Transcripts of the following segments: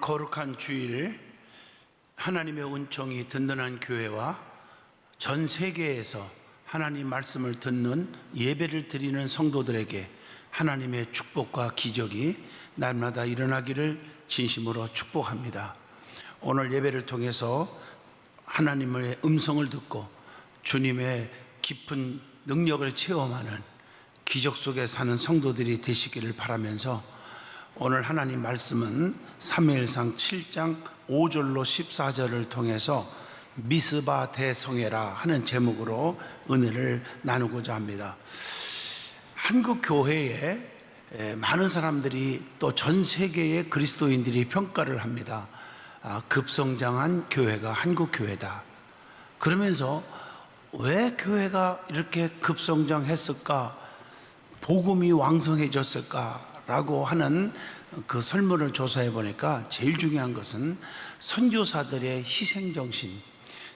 거룩한 주일, 하나님의 은총이 든든한 교회와 전 세계에서 하나님 말씀을 듣는 예배를 드리는 성도들에게 하나님의 축복과 기적이 날마다 일어나기를 진심으로 축복합니다. 오늘 예배를 통해서 하나님의 음성을 듣고 주님의 깊은 능력을 체험하는 기적 속에 사는 성도들이 되시기를 바라면서 오늘 하나님 말씀은 사무엘상 7장 5절로 14절을 통해서 미스바 대성회라 하는 제목으로 은혜를 나누고자 합니다. 한국 교회에 많은 사람들이 또 전 세계의 그리스도인들이 평가를 합니다. 급성장한 교회가 한국 교회다. 그러면서 왜 교회가 이렇게 급성장했을까? 복음이 왕성해졌을까? 라고 하는 그 설문을 조사해 보니까 제일 중요한 것은 선교사들의 희생정신,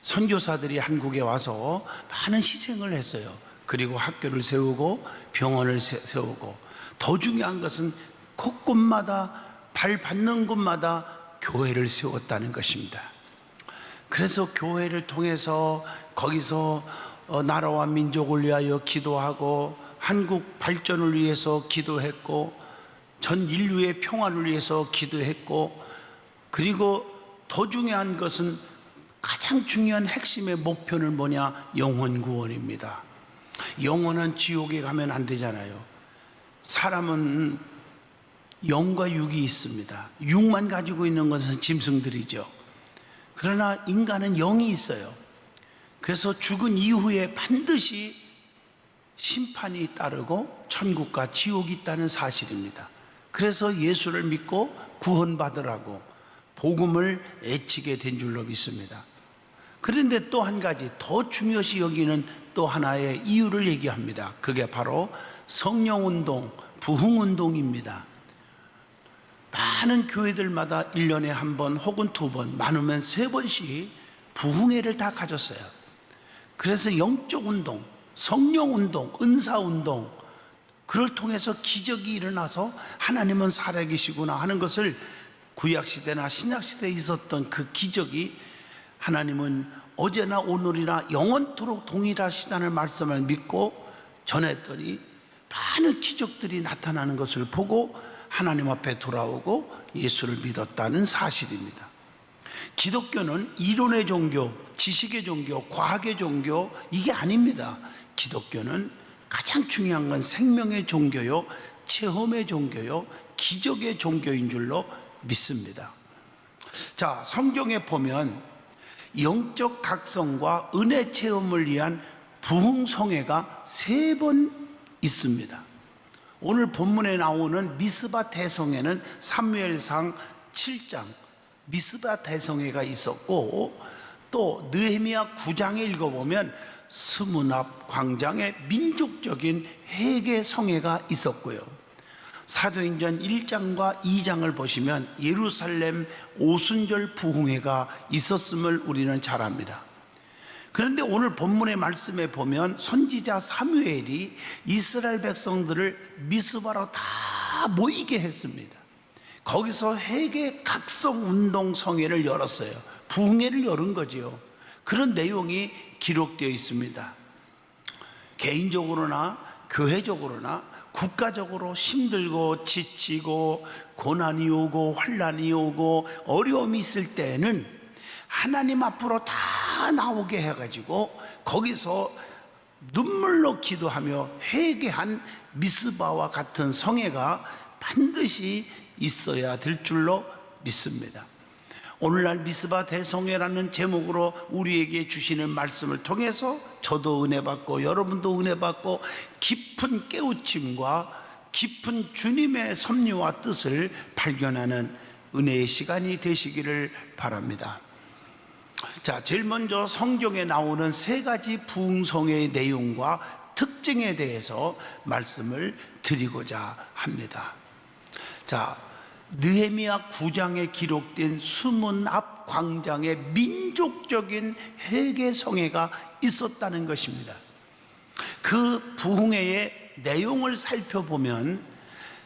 선교사들이 한국에 와서 많은 희생을 했어요. 그리고 학교를 세우고 병원을 세우고, 더 중요한 것은 곳곳마다 발 받는 곳마다 교회를 세웠다는 것입니다. 그래서 교회를 통해서 거기서 나라와 민족을 위하여 기도하고 한국 발전을 위해서 기도했고 전 인류의 평화를 위해서 기도했고, 그리고 더 중요한 것은 가장 중요한 핵심의 목표는 뭐냐? 영혼 구원입니다. 영혼은 지옥에 가면 안 되잖아요. 사람은 영과 육이 있습니다. 육만 가지고 있는 것은 짐승들이죠. 그러나 인간은 영이 있어요. 그래서 죽은 이후에 반드시 심판이 따르고 천국과 지옥이 있다는 사실입니다. 그래서 예수를 믿고 구원받으라고 복음을 애치게 된 줄로 믿습니다. 그런데 또 한 가지 더 중요시 여기는 또 하나의 이유를 얘기합니다. 그게 바로 성령운동, 부흥운동입니다. 많은 교회들마다 1년에 한 번 혹은 2번, 많으면 3번씩 부흥회를 다 가졌어요. 그래서 영적 운동, 성령 운동, 은사 운동, 그를 통해서 기적이 일어나서 하나님은 살아계시구나 하는 것을 구약시대나 신약시대에 있었던 그 기적이 하나님은 어제나 오늘이나 영원토록 동일하시다는 말씀을 믿고 전했더니 많은 기적들이 나타나는 것을 보고 하나님 앞에 돌아오고 예수를 믿었다는 사실입니다. 기독교는 이론의 종교, 지식의 종교, 과학의 종교, 이게 아닙니다. 기독교는 가장 중요한 건 생명의 종교요, 체험의 종교요, 기적의 종교인 줄로 믿습니다. 자, 성경에 보면 영적 각성과 은혜 체험을 위한 부흥성회가 3번 있습니다. 오늘 본문에 나오는 미스바 대성회는 사무엘상 7장 미스바 대성회가 있었고, 또 느헤미야 9장에 읽어보면 스문 앞 광장에 민족적인 회개 성회가 있었고요. 사도행전 1장과 2장을 보시면 예루살렘 오순절 부흥회가 있었음을 우리는 잘 압니다. 그런데 오늘 본문의 말씀에 보면 선지자 사무엘이 이스라엘 백성들을 미스바로 다 모이게 했습니다. 거기서 회개 각성 운동 성회를 열었어요. 부흥회를 열은 거지요. 그런 내용이 기록되어 있습니다. 개인적으로나 교회적으로나 국가적으로 힘들고 지치고 고난이 오고 환난이 오고 어려움이 있을 때는 하나님 앞으로 다 나오게 해가지고 거기서 눈물로 기도하며 회개한 미스바와 같은 성회가 반드시 있어야 될 줄로 믿습니다. 오늘날 미스바 대성회라는 제목으로 우리에게 주시는 말씀을 통해서 저도 은혜 받고 여러분도 은혜 받고 깊은 깨우침과 깊은 주님의 섭리와 뜻을 발견하는 은혜의 시간이 되시기를 바랍니다. 자, 제일 먼저 성경에 나오는 3가지 부흥성회의 내용과 특징에 대해서 말씀을 드리고자 합니다. 자, 느헤미야 9장에 기록된 수문 앞 광장에 민족적인 회개 성회가 있었다는 것입니다. 그 부흥회의 내용을 살펴보면,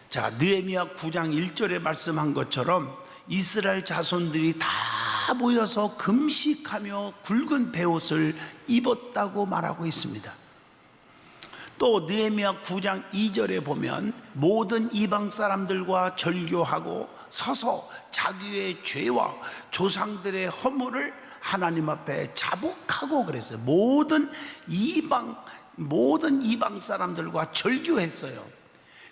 자, 느헤미야 9장 1절에 말씀한 것처럼 이스라엘 자손들이 다 모여서 금식하며 굵은 베옷을 입었다고 말하고 있습니다. 또 느헤미야 9장 2절에 보면 모든 이방 사람들과 절교하고 서서 자기의 죄와 조상들의 허물을 하나님 앞에 자복하고 그랬어요. 모든 이방 사람들과 절교했어요.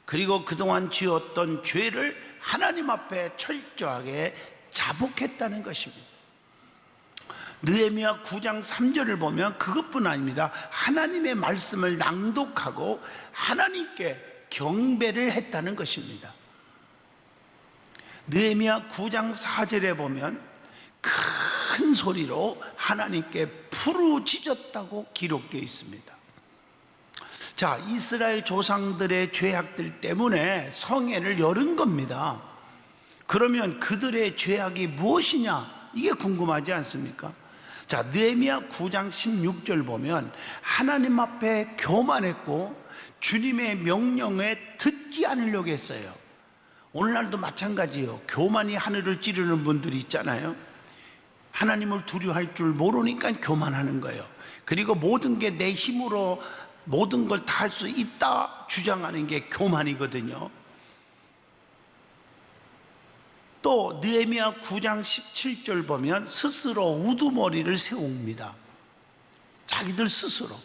그리고 그동안 지었던 죄를 하나님 앞에 철저하게 자복했다는 것입니다. 느헤미야 9장 3절을 보면 그것뿐 아닙니다. 하나님의 말씀을 낭독하고 하나님께 경배를 했다는 것입니다. 느헤미야 9장 4절에 보면 큰 소리로 하나님께 부르짖었다고 기록되어 있습니다. 자, 이스라엘 조상들의 죄악들 때문에 성회를 열은 겁니다. 그러면 그들의 죄악이 무엇이냐? 이게 궁금하지 않습니까? 자, 느헤미야 9장 16절 보면 하나님 앞에 교만했고 주님의 명령에 듣지 않으려고 했어요. 오늘날도 마찬가지예요. 교만이 하늘을 찌르는 분들이 있잖아요. 하나님을 두려워할 줄 모르니까 교만하는 거예요. 그리고 모든 게 내 힘으로 모든 걸 다 할 수 있다 주장하는 게 교만이거든요. 또 느헤미야 9장 17절 보면 스스로 우두머리를 세웁니다. 자기들 스스로.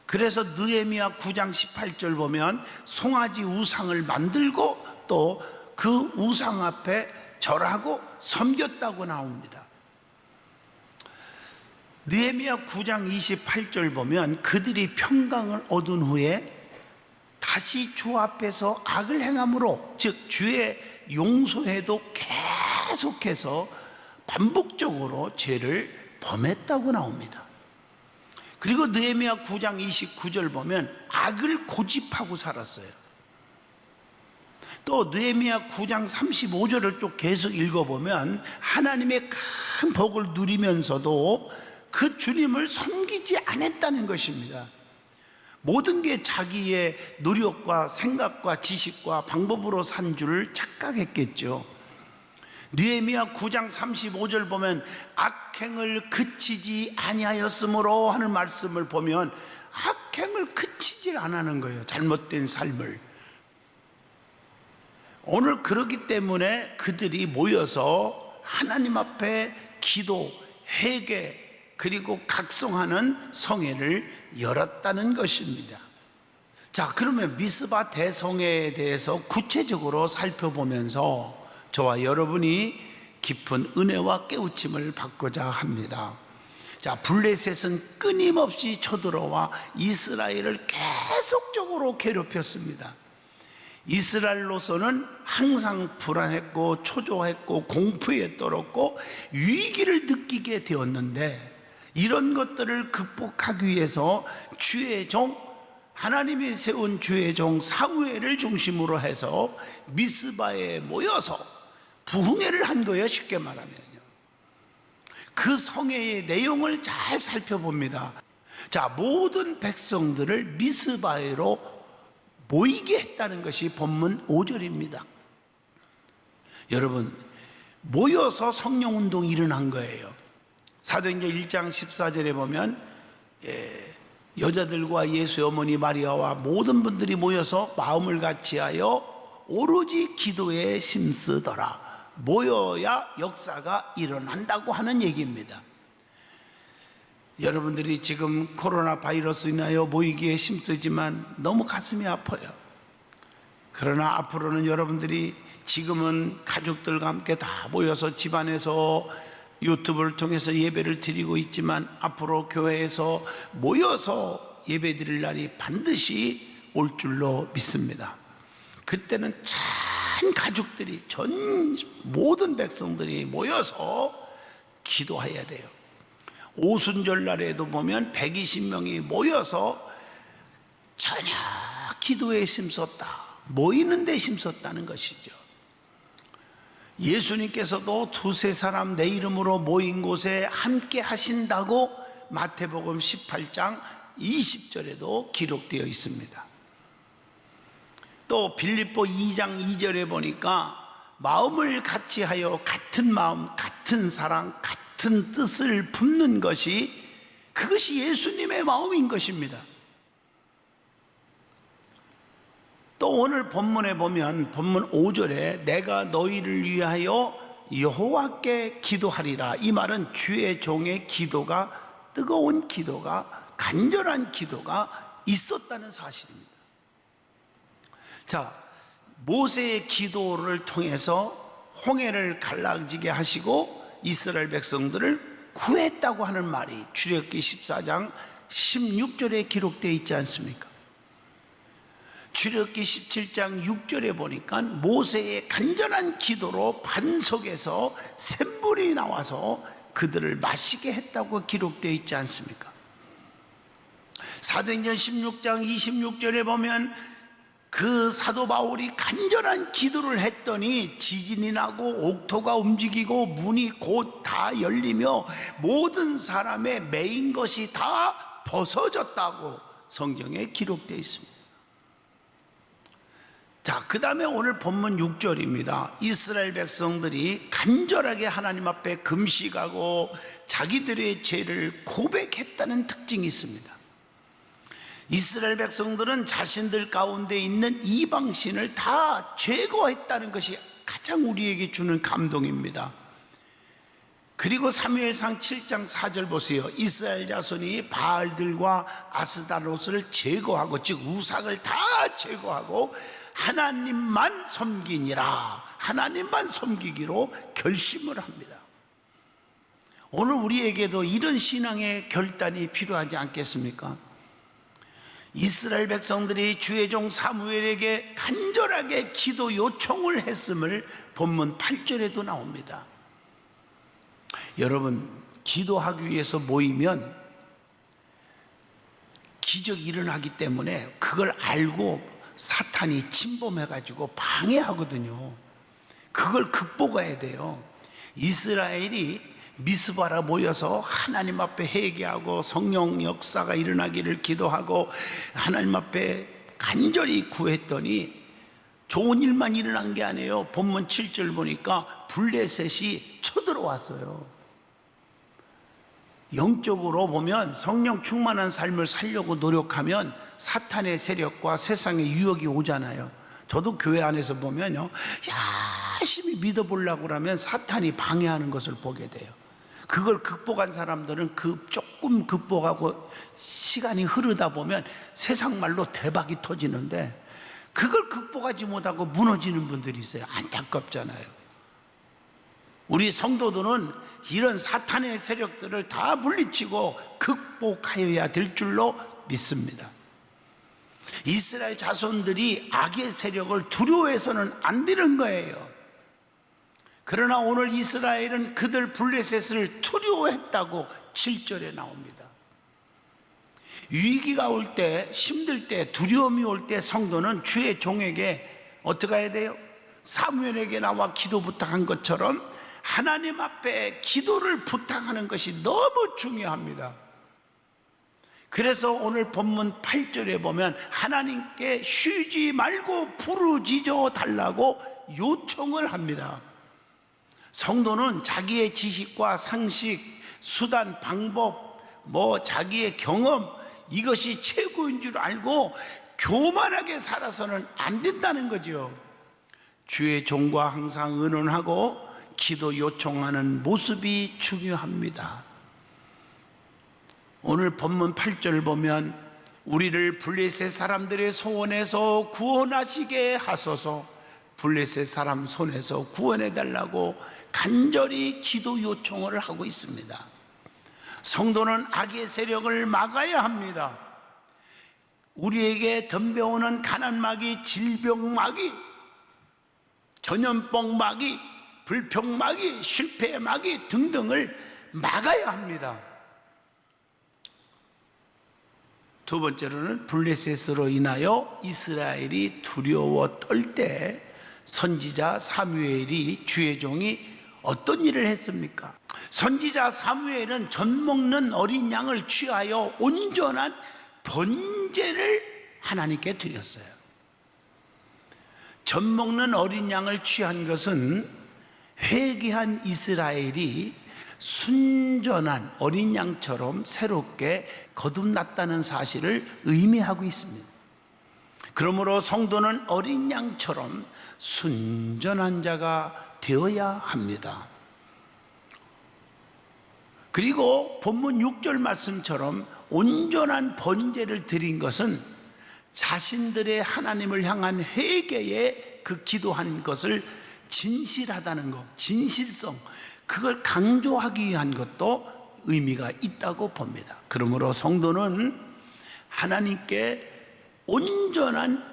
그래서 느헤미야 9장 18절 보면 송아지 우상을 만들고 또 그 우상 앞에 절하고 섬겼다고 나옵니다. 느헤미야 9장 28절 보면 그들이 평강을 얻은 후에 다시 주 앞에서 악을 행함으로, 즉 주의 용서에도 계속해서 반복적으로 죄를 범했다고 나옵니다. 그리고 느헤미야 9장 29절 보면 악을 고집하고 살았어요. 또 느헤미야 9장 35절을 쭉 계속 읽어보면 하나님의 큰 복을 누리면서도 그 주님을 섬기지 않았다는 것입니다. 모든 게 자기의 노력과 생각과 지식과 방법으로 산 줄을 착각했겠죠. 느헤미야 9장 35절 보면 악행을 그치지 아니하였으므로 하는 말씀을 보면 악행을 그치지 않는 거예요. 잘못된 삶을. 오늘 그렇기 때문에 그들이 모여서 하나님 앞에 기도, 회개, 그리고 각성하는 성회를 열었다는 것입니다. 자, 그러면 미스바 대성회에 대해서 구체적으로 살펴보면서 저와 여러분이 깊은 은혜와 깨우침을 받고자 합니다. 자, 블레셋은 끊임없이 쳐들어와 이스라엘을 계속적으로 괴롭혔습니다. 이스라엘로서는 항상 불안했고 초조했고 공포에 떨었고 위기를 느끼게 되었는데, 이런 것들을 극복하기 위해서 주의 종, 하나님이 세운 주의 종 사무엘을 중심으로 해서 미스바에 모여서 부흥회를 한 거예요. 쉽게 말하면요. 그 성회의 내용을 잘 살펴봅니다. 자, 모든 백성들을 미스바에로 모이게 했다는 것이 본문 5절입니다. 여러분, 모여서 성령운동이 일어난 거예요. 사도행전 1장 14절에 보면 여자들과 예수의 어머니 마리아와 모든 분들이 모여서 마음을 같이하여 오로지 기도에 힘쓰더라. 모여야 역사가 일어난다고 하는 얘기입니다. 여러분들이 지금 코로나 바이러스 인하여 모이기에 힘쓰지만 너무 가슴이 아파요. 그러나 앞으로는 여러분들이 지금은 가족들과 함께 다 모여서 집안에서 유튜브를 통해서 예배를 드리고 있지만 앞으로 교회에서 모여서 예배 드릴 날이 반드시 올 줄로 믿습니다. 그때는 전 가족들이, 전 모든 백성들이 모여서 기도해야 돼요. 오순절 날에도 보면 120명이 모여서 저녁 기도에 힘썼다. 모이는 데 힘썼다는 것이죠. 예수님께서도 두세 사람 내 이름으로 모인 곳에 함께 하신다고 마태복음 18장 20절에도 기록되어 있습니다. 또 빌립보 2장 2절에 보니까 마음을 같이 하여 같은 마음, 같은 사랑, 같은 뜻을 품는 것이, 그것이 예수님의 마음인 것입니다. 또 오늘 본문에 보면 본문 5절에 내가 너희를 위하여 여호와께 기도하리라, 이 말은 주의 종의 기도가, 뜨거운 기도가, 간절한 기도가 있었다는 사실입니다. 자, 모세의 기도를 통해서 홍해를 갈라지게 하시고 이스라엘 백성들을 구했다고 하는 말이 출애굽기 14장 16절에 기록되어 있지 않습니까? 출애굽기 17장 6절에 보니까 모세의 간절한 기도로 반석에서 샘물이 나와서 그들을 마시게 했다고 기록되어 있지 않습니까? 사도행전 16장 26절에 보면 그 사도 바울이 간절한 기도를 했더니 지진이 나고 옥토가 움직이고 문이 곧 다 열리며 모든 사람의 매인 것이 다 벗어졌다고 성경에 기록되어 있습니다. 자, 그 다음에 오늘 본문 6절입니다. 이스라엘 백성들이 간절하게 하나님 앞에 금식하고 자기들의 죄를 고백했다는 특징이 있습니다. 이스라엘 백성들은 자신들 가운데 있는 이방신을 다 제거했다는 것이 가장 우리에게 주는 감동입니다. 그리고 사무엘상 7장 4절 보세요. 이스라엘 자손이 바알들과 아스다롯을 제거하고, 즉 우상을 다 제거하고 하나님만 섬기니라, 하나님만 섬기기로 결심을 합니다. 오늘 우리에게도 이런 신앙의 결단이 필요하지 않겠습니까? 이스라엘 백성들이 주의 종 사무엘에게 간절하게 기도 요청을 했음을 본문 8절에도 나옵니다. 여러분, 기도하기 위해서 모이면 기적이 일어나기 때문에 그걸 알고 사탄이 침범해가지고 방해하거든요. 그걸 극복해야 돼요. 이스라엘이 미스바라 모여서 하나님 앞에 회개하고 성령 역사가 일어나기를 기도하고 하나님 앞에 간절히 구했더니 좋은 일만 일어난 게 아니에요. 본문 7절 보니까 블레셋이 쳐들어왔어요. 영적으로 보면 성령 충만한 삶을 살려고 노력하면 사탄의 세력과 세상의 유혹이 오잖아요. 저도 교회 안에서 보면요, 열심히 믿어보려고 하면 사탄이 방해하는 것을 보게 돼요. 그걸 극복한 사람들은 조금 극복하고 시간이 흐르다 보면 세상 말로 대박이 터지는데, 그걸 극복하지 못하고 무너지는 분들이 있어요. 안타깝잖아요. 우리 성도들은 이런 사탄의 세력들을 다 물리치고 극복하여야 될 줄로 믿습니다. 이스라엘 자손들이 악의 세력을 두려워해서는 안 되는 거예요. 그러나 오늘 이스라엘은 그들 블레셋을 두려워했다고 7절에 나옵니다. 위기가 올 때, 힘들 때, 두려움이 올 때 성도는 주의 종에게 어떻게 해야 돼요? 사무엘에게 나와 기도 부탁한 것처럼 하나님 앞에 기도를 부탁하는 것이 너무 중요합니다. 그래서 오늘 본문 8절에 보면 하나님께 쉬지 말고 부르짖어 달라고 요청을 합니다. 성도는 자기의 지식과 상식, 수단, 방법, 자기의 경험, 이것이 최고인 줄 알고 교만하게 살아서는 안 된다는 거죠. 주의 종과 항상 의논하고 기도 요청하는 모습이 중요합니다. 오늘 본문 8절을 보면 우리를 블레셋 사람들의 손에서 구원하시게 하소서, 블레셋 사람 손에서 구원해 달라고 간절히 기도 요청을 하고 있습니다. 성도는 악의 세력을 막아야 합니다. 우리에게 덤벼오는 가난마귀, 질병마귀, 전염병마귀, 불평마귀, 실패마귀 등등을 막아야 합니다. 두 번째로는 블레셋으로 인하여 이스라엘이 두려워 떨 때 선지자 사무엘이 주의 종이 어떤 일을 했습니까? 선지자 사무엘은 젖 먹는 어린 양을 취하여 온전한 번제를 하나님께 드렸어요. 젖 먹는 어린 양을 취한 것은 회개한 이스라엘이 순전한 어린 양처럼 새롭게 거듭났다는 사실을 의미하고 있습니다. 그러므로 성도는 어린 양처럼 순전한 자가 되어야 합니다. 그리고 본문 6절 말씀처럼 온전한 번제를 드린 것은 자신들의 하나님을 향한 회개에 그 기도한 것을 진실하다는 것, 진실성, 그걸 강조하기 위한 것도 의미가 있다고 봅니다. 그러므로 성도는 하나님께 온전한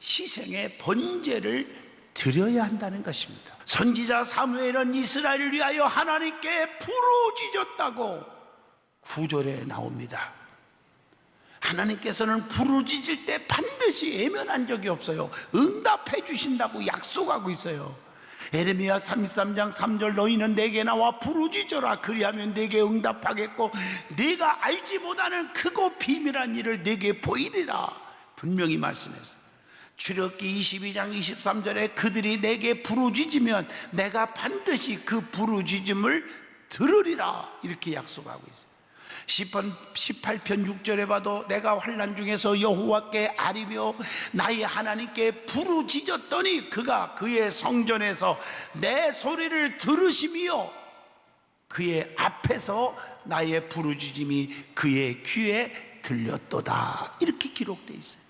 희생의 번제를 드려야 한다는 것입니다. 선지자 사무엘은 이스라엘을 위하여 하나님께 부르짖었다고 9절에 나옵니다. 하나님께서는 부르짖을 때 반드시 외면한 적이 없어요. 응답해 주신다고 약속하고 있어요. 에레미야 33장 3절 너희는 내게 나와 부르짖어라 그리하면 내게 응답하겠고 내가 알지 못하는 크고 비밀한 일을 내게 보이리라 분명히 말씀했어요. 출애굽기 22장 23절에 그들이 내게 부르짖으면 내가 반드시 그 부르짖음을 들으리라 이렇게 약속하고 있어요. 시편 18편 6절에 봐도 내가 환난 중에서 여호와께 아리며 나의 하나님께 부르짖었더니 그가 그의 성전에서 내 소리를 들으시며 그의 앞에서 나의 부르짖음이 그의 귀에 들렸도다 이렇게 기록되어 있어요.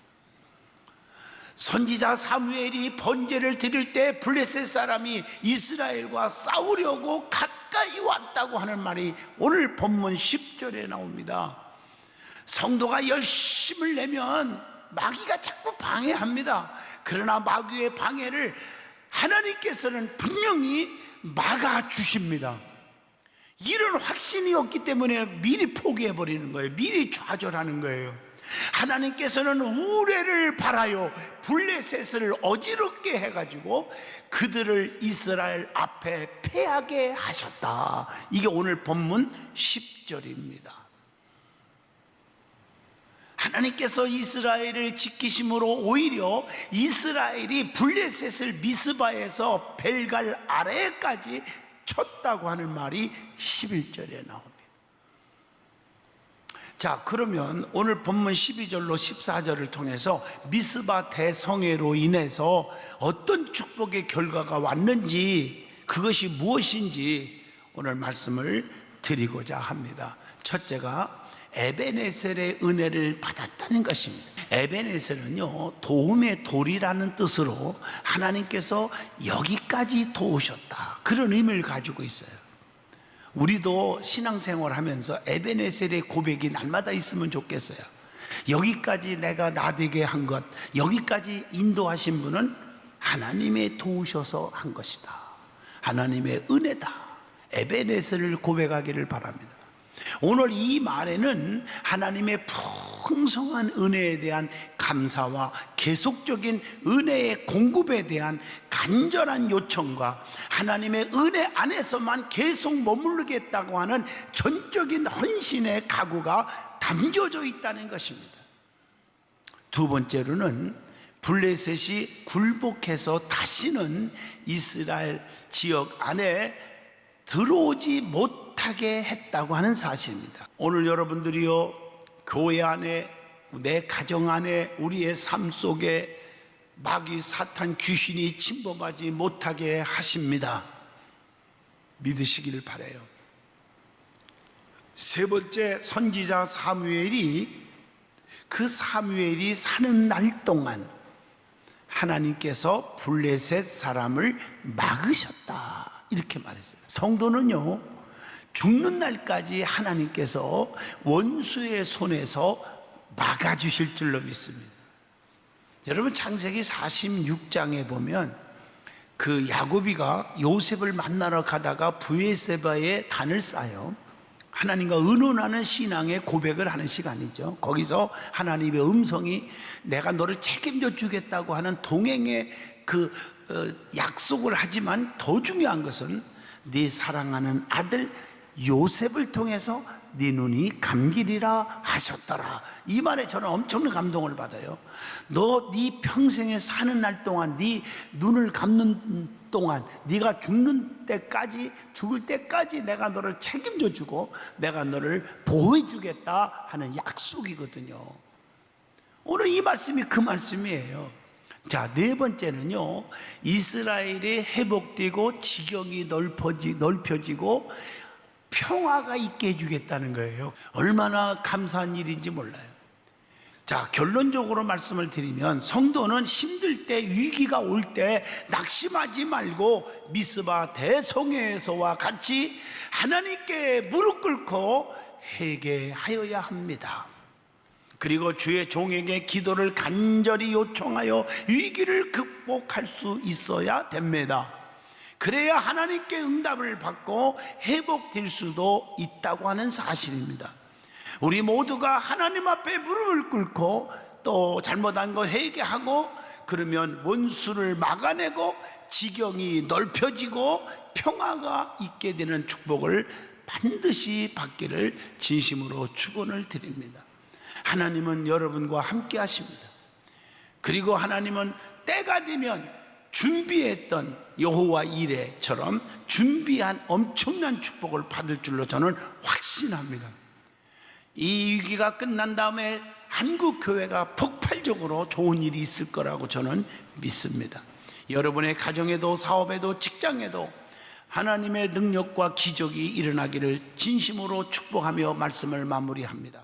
선지자 사무엘이 번제를 드릴 때 블레셋 사람이 이스라엘과 싸우려고 가까이 왔다고 하는 말이 오늘 본문 10절에 나옵니다. 성도가 열심을 내면 마귀가 자꾸 방해합니다. 그러나 마귀의 방해를 하나님께서는 분명히 막아주십니다. 이런 확신이 없기 때문에 미리 포기해버리는 거예요. 미리 좌절하는 거예요. 하나님께서는 우레를 발하여 블레셋을 어지럽게 해가지고 그들을 이스라엘 앞에 패하게 하셨다. 이게 오늘 본문 10절입니다. 하나님께서 이스라엘을 지키심으로 오히려 이스라엘이 블레셋을 미스바에서 벨갈 아래까지 쳤다고 하는 말이 11절에 나옵니다. 자, 그러면 오늘 본문 12절로 14절을 통해서 미스바 대성회로 인해서 어떤 축복의 결과가 왔는지 그것이 무엇인지 오늘 말씀을 드리고자 합니다. 첫째가 에베네셀의 은혜를 받았다는 것입니다. 에베네셀은요 도움의 돌이라는 뜻으로 하나님께서 여기까지 도우셨다 그런 의미를 가지고 있어요. 우리도 신앙생활 하면서 에베네셀의 고백이 날마다 있으면 좋겠어요. 여기까지 내가 나되게 한 것, 여기까지 인도하신 분은 하나님의 도우셔서 한 것이다. 하나님의 은혜다. 에베네셀을 고백하기를 바랍니다. 오늘 이 말에는 하나님의 풍성한 은혜에 대한 감사와 계속적인 은혜의 공급에 대한 간절한 요청과 하나님의 은혜 안에서만 계속 머무르겠다고 하는 전적인 헌신의 각오가 담겨져 있다는 것입니다. 두 번째로는 블레셋이 굴복해서 다시는 이스라엘 지역 안에 들어오지 못하게 했다고 하는 사실입니다. 오늘 여러분들이요 교회 안에 내 가정 안에 우리의 삶 속에 마귀 사탄 귀신이 침범하지 못하게 하십니다. 믿으시길 바라요. 세 번째 선지자 사무엘이 그 사무엘이 사는 날 동안 하나님께서 블레셋 사람을 막으셨다 이렇게 말했어요. 성도는요 죽는 날까지 하나님께서 원수의 손에서 막아주실 줄로 믿습니다. 여러분 창세기 46장에 보면 그 야곱이가 요셉을 만나러 가다가 브에세바에 단을 쌓여 하나님과 의논하는 신앙의 고백을 하는 시간이죠. 거기서 하나님의 음성이 내가 너를 책임져 주겠다고 하는 동행의 그 약속을 하지만 더 중요한 것은 네 사랑하는 아들 요셉을 통해서 네 눈이 감기리라 하셨더라. 이 말에 저는 엄청난 감동을 받아요. 너 네 평생에 사는 날 동안, 네 눈을 감는 동안, 네가 죽는 때까지, 죽을 때까지 내가 너를 책임져 주고 내가 너를 보호해 주겠다 하는 약속이거든요. 오늘 이 말씀이 그 말씀이에요. 자, 네 번째는요, 이스라엘이 회복되고 지경이 넓혀지고 평화가 있게 해주겠다는 거예요. 얼마나 감사한 일인지 몰라요. 자, 결론적으로 말씀을 드리면, 성도는 힘들 때, 위기가 올 때 낙심하지 말고 미스바 대성회에서와 같이 하나님께 무릎 꿇고 회개하여야 합니다. 그리고 주의 종에게 기도를 간절히 요청하여 위기를 극복할 수 있어야 됩니다. 그래야 하나님께 응답을 받고 회복될 수도 있다고 하는 사실입니다. 우리 모두가 하나님 앞에 무릎을 꿇고 또 잘못한 거 회개하고, 그러면 원수를 막아내고 지경이 넓혀지고 평화가 있게 되는 축복을 반드시 받기를 진심으로 축원을 드립니다. 하나님은 여러분과 함께 하십니다. 그리고 하나님은 때가 되면 준비했던 여호와 이레처럼 준비한 엄청난 축복을 받을 줄로 저는 확신합니다. 이 위기가 끝난 다음에 한국 교회가 폭발적으로 좋은 일이 있을 거라고 저는 믿습니다. 여러분의 가정에도 사업에도 직장에도 하나님의 능력과 기적이 일어나기를 진심으로 축복하며 말씀을 마무리합니다.